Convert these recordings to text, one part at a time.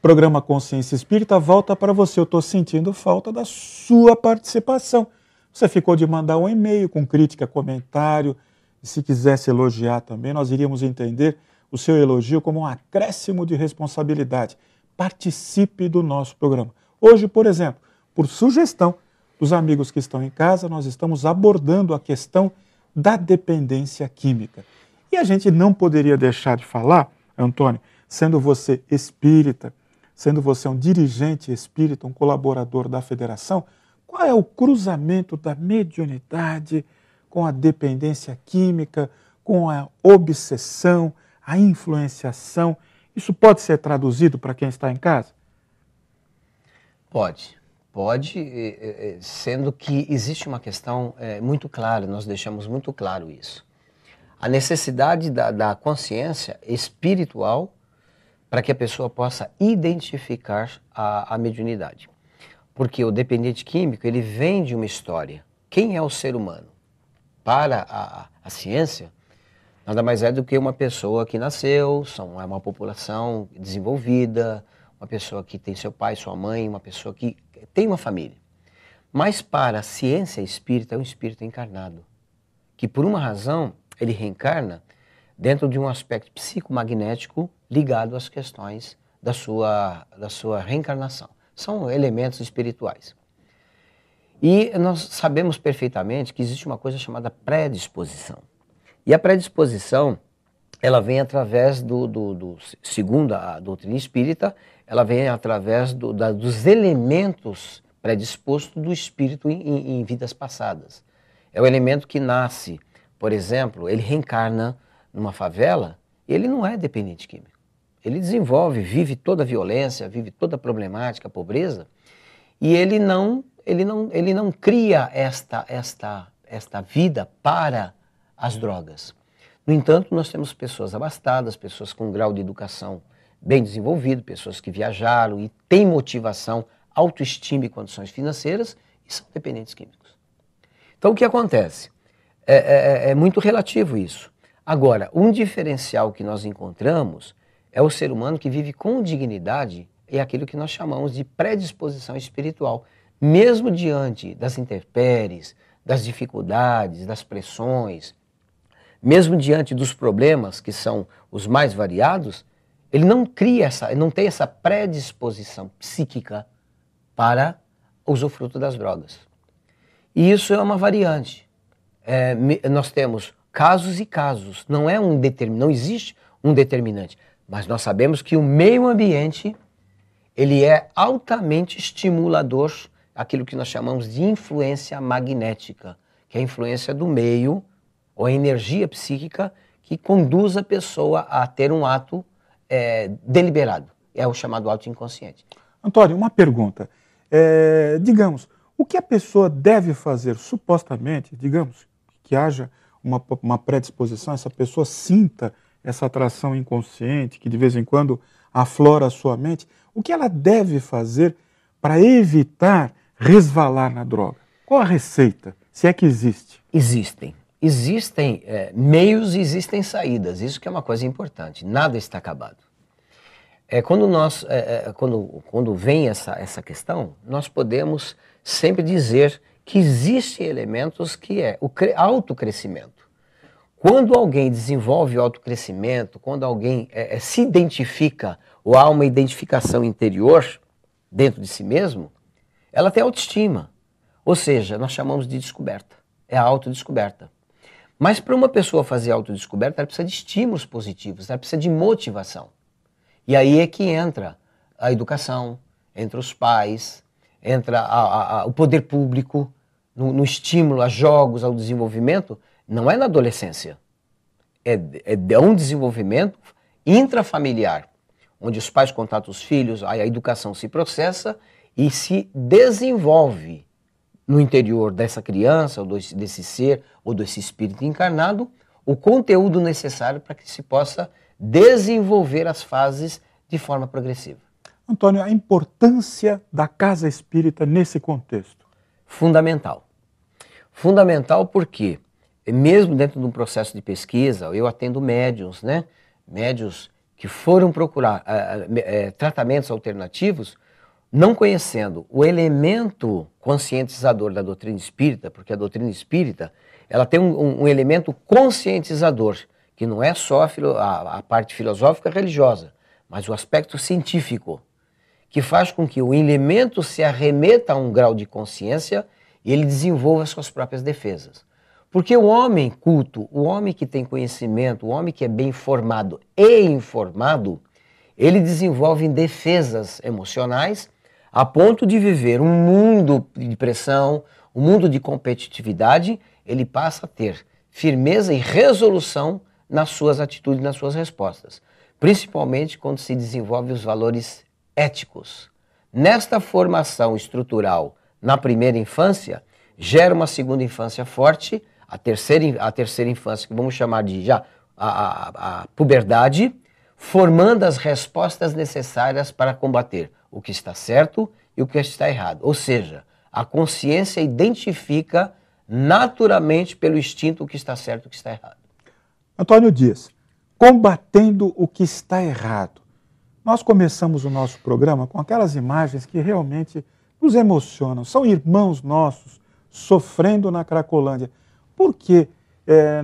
Programa Consciência Espírita volta para você. Eu estou sentindo falta da sua participação. Você ficou de mandar um e-mail com crítica, comentário. E se quisesse elogiar também, nós iríamos entender o seu elogio como um acréscimo de responsabilidade. Participe do nosso programa. Hoje, por exemplo, por sugestão dos amigos que estão em casa, nós estamos abordando a questão da dependência química. E a gente não poderia deixar de falar, Antônio, sendo você espírita, sendo você um dirigente espírita, um colaborador da federação, qual é o cruzamento da mediunidade com a dependência química, com a obsessão, a influenciação? Isso pode ser traduzido para quem está em casa? Pode, sendo que existe uma questão muito clara, nós deixamos muito claro isso. A necessidade da consciência espiritual para que a pessoa possa identificar a mediunidade. Porque o dependente químico, ele vem de uma história. Quem é o ser humano? Para a ciência, nada mais é do que uma pessoa que nasceu, é uma população desenvolvida, uma pessoa que tem seu pai, sua mãe, uma pessoa que tem uma família. Mas para a ciência espírita, é um espírito encarnado, que por uma razão ele reencarna dentro de um aspecto psicomagnético ligado às questões da sua reencarnação. São elementos espirituais. E nós sabemos perfeitamente que existe uma coisa chamada predisposição. E a predisposição, ela vem através segundo a doutrina espírita, ela vem através dos elementos predispostos do espírito em vidas passadas. É o elemento que nasce, por exemplo, ele reencarna numa favela, ele não é dependente químico. Ele desenvolve, vive toda a violência, vive toda a problemática, a pobreza, e ele não cria esta vida para as drogas. No entanto, nós temos pessoas abastadas, pessoas com um grau de educação bem desenvolvido, pessoas que viajaram e têm motivação, autoestima e condições financeiras e são dependentes químicos. Então, o que acontece? É muito relativo isso. Agora, um diferencial que nós encontramos é o ser humano que vive com dignidade e aquilo que nós chamamos de predisposição espiritual. Mesmo diante das intempéries, das dificuldades, das pressões, mesmo diante dos problemas que são os mais variados, ele não tem essa predisposição psíquica para usufruto das drogas. E isso é uma variante. Nós temos casos e casos, não existe um determinante, mas nós sabemos que o meio ambiente, ele é altamente estimulador, aquilo que nós chamamos de influência magnética, que é a influência do meio, ou a energia psíquica, que conduz a pessoa a ter um ato deliberado, é o chamado ato inconsciente. Antônio, uma pergunta, digamos, o que a pessoa deve fazer, supostamente, digamos, que haja uma predisposição, essa pessoa sinta essa atração inconsciente, que de vez em quando aflora a sua mente, o que ela deve fazer para evitar resvalar na droga? Qual a receita, se é que existe? Existem meios e existem saídas, isso que é uma coisa importante, nada está acabado. Quando vem essa questão, nós podemos sempre dizer que existem elementos que é o autocrescimento. Quando alguém desenvolve o autocrescimento, quando alguém se identifica, ou há uma identificação interior dentro de si mesmo, ela tem autoestima. Ou seja, nós chamamos de descoberta, é a autodescoberta. Mas para uma pessoa fazer autodescoberta, ela precisa de estímulos positivos, ela precisa de motivação. E aí é que entra a educação, entra os pais, entra o poder público, no estímulo a jogos, ao desenvolvimento, não é na adolescência. É um desenvolvimento intrafamiliar, onde os pais contatam os filhos, a educação se processa e se desenvolve no interior dessa criança, ou desse ser, ou desse espírito encarnado, o conteúdo necessário para que se possa desenvolver as fases de forma progressiva. Antônio, a importância da casa espírita nesse contexto? Fundamental. Fundamental porque, mesmo dentro de um processo de pesquisa, eu atendo médiuns, né? Médiuns que foram procurar tratamentos alternativos, não conhecendo o elemento conscientizador da doutrina espírita, porque a doutrina espírita ela tem um elemento conscientizador, que não é só a parte filosófica religiosa, mas o aspecto científico, que faz com que o elemento se arremeta a um grau de consciência e ele desenvolva suas próprias defesas. Porque o homem culto, o homem que tem conhecimento, o homem que é bem formado e informado, ele desenvolve defesas emocionais a ponto de viver um mundo de pressão, um mundo de competitividade, ele passa a ter firmeza e resolução nas suas atitudes, nas suas respostas. Principalmente quando se desenvolve os valores éticos. Nesta formação estrutural na primeira infância, gera uma segunda infância forte, a terceira infância, que vamos chamar de já a puberdade, formando as respostas necessárias para combater o que está certo e o que está errado. Ou seja, a consciência identifica naturalmente pelo instinto o que está certo e o que está errado. Antônio Dias, combatendo o que está errado. Nós começamos o nosso programa com aquelas imagens que realmente nos emocionam. São irmãos nossos sofrendo na Cracolândia. Por que,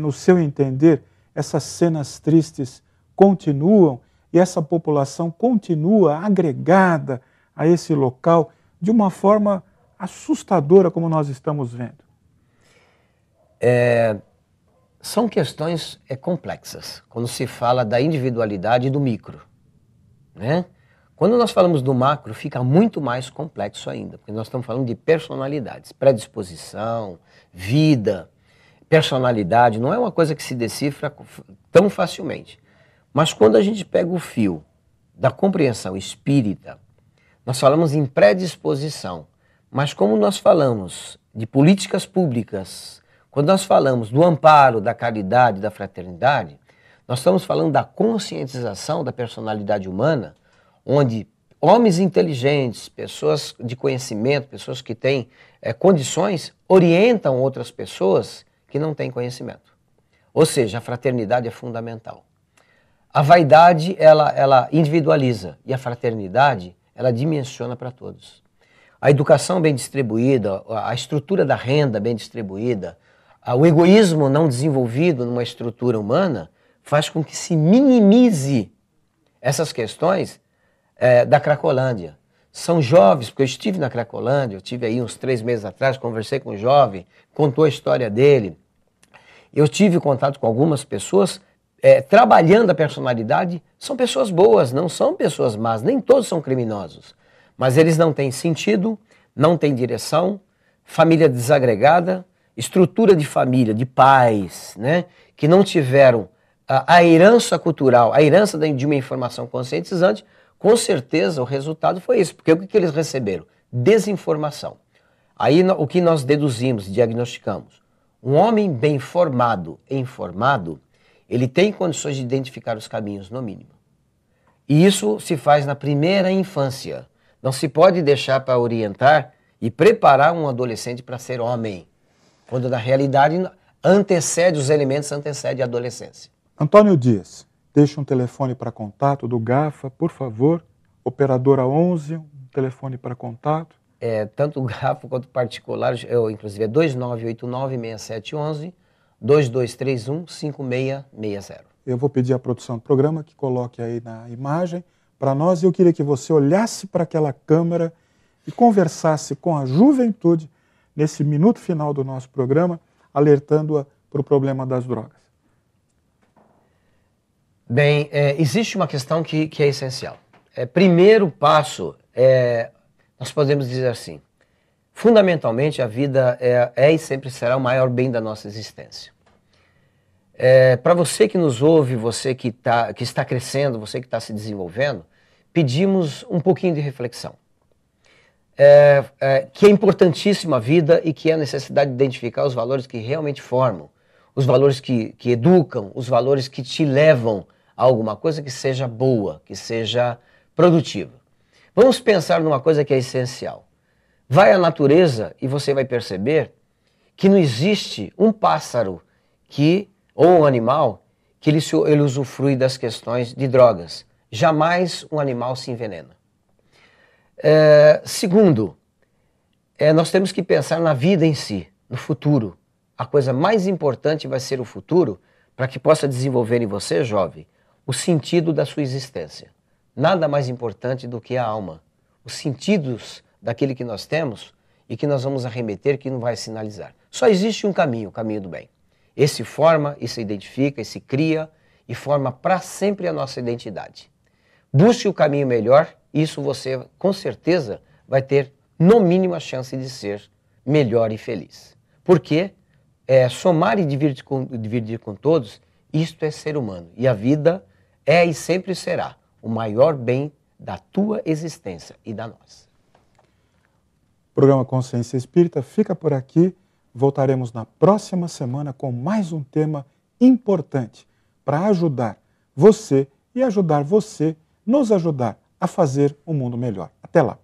no seu entender, essas cenas tristes continuam e essa população continua agregada a esse local de uma forma assustadora, como nós estamos vendo? São questões complexas, quando se fala da individualidade e do micro, né? Quando nós falamos do macro, fica muito mais complexo ainda, porque nós estamos falando de personalidades, predisposição, vida, personalidade, não é uma coisa que se decifra tão facilmente. Mas quando a gente pega o fio da compreensão espírita, nós falamos em predisposição, mas como nós falamos de políticas públicas, quando nós falamos do amparo, da caridade, da fraternidade, nós estamos falando da conscientização da personalidade humana, onde homens inteligentes, pessoas de conhecimento, pessoas que têm condições, orientam outras pessoas que não têm conhecimento. Ou seja, a fraternidade é fundamental. A vaidade, ela individualiza, e a fraternidade, ela dimensiona para todos. A educação bem distribuída, a estrutura da renda bem distribuída, o egoísmo não desenvolvido numa estrutura humana, faz com que se minimize essas questões da Cracolândia. São jovens, porque eu estive na Cracolândia, eu estive aí uns 3 meses atrás, conversei com um jovem, contou a história dele. Eu tive contato com algumas pessoas trabalhando a personalidade, são pessoas boas, não são pessoas más, nem todos são criminosos. Mas eles não têm sentido, não têm direção, família desagregada, estrutura de família, de pais, né, que não tiveram a herança cultural, a herança de uma informação conscientizante. Com certeza o resultado foi isso, porque o que eles receberam? Desinformação. Aí o que nós deduzimos, diagnosticamos? Um homem bem formado e informado, ele tem condições de identificar os caminhos, no mínimo. E isso se faz na primeira infância. Não se pode deixar para orientar e preparar um adolescente para ser homem, quando na realidade os elementos antecedem a adolescência. Antônio Dias, deixe um telefone para contato do GAFA, por favor. Operadora 11, um telefone para contato. Tanto o GAFA quanto o particular, inclusive é 2989-6711, 2231-5660. Eu vou pedir à produção do programa que coloque aí na imagem para nós. Eu queria que você olhasse para aquela câmera e conversasse com a juventude nesse minuto final do nosso programa, alertando-a para o problema das drogas. Bem, existe uma questão que é essencial. Primeiro passo, nós podemos dizer assim, fundamentalmente a vida é e sempre será o maior bem da nossa existência. Para você que nos ouve, você que está crescendo, você que está se desenvolvendo, pedimos um pouquinho de reflexão. Que é importantíssima a vida e que é a necessidade de identificar os valores que realmente formam, os valores que educam, os valores que te levam a alguma coisa que seja boa, que seja produtiva. Vamos pensar numa coisa que é essencial. Vai à natureza e você vai perceber que não existe um pássaro ou um animal que ele usufrui das questões de drogas. Jamais um animal se envenena. Segundo, nós temos que pensar na vida em si, no futuro. A coisa mais importante vai ser o futuro para que possa desenvolver em você, jovem, o sentido da sua existência. Nada mais importante do que a alma, os sentidos daquele que nós temos e que nós vamos arremeter, que não vai sinalizar. Só existe um caminho, o caminho do bem. Esse forma, esse identifica, esse cria e forma para sempre a nossa identidade. Busque o caminho melhor, isso você com certeza vai ter no mínimo a chance de ser melhor e feliz. Porque somar e dividir com todos, isto é ser humano. E a vida é e sempre será o maior bem da tua existência e da nossa. O programa Consciência Espírita fica por aqui. Voltaremos na próxima semana com mais um tema importante para ajudar você e ajudar você, nos ajudar a fazer um mundo melhor. Até lá!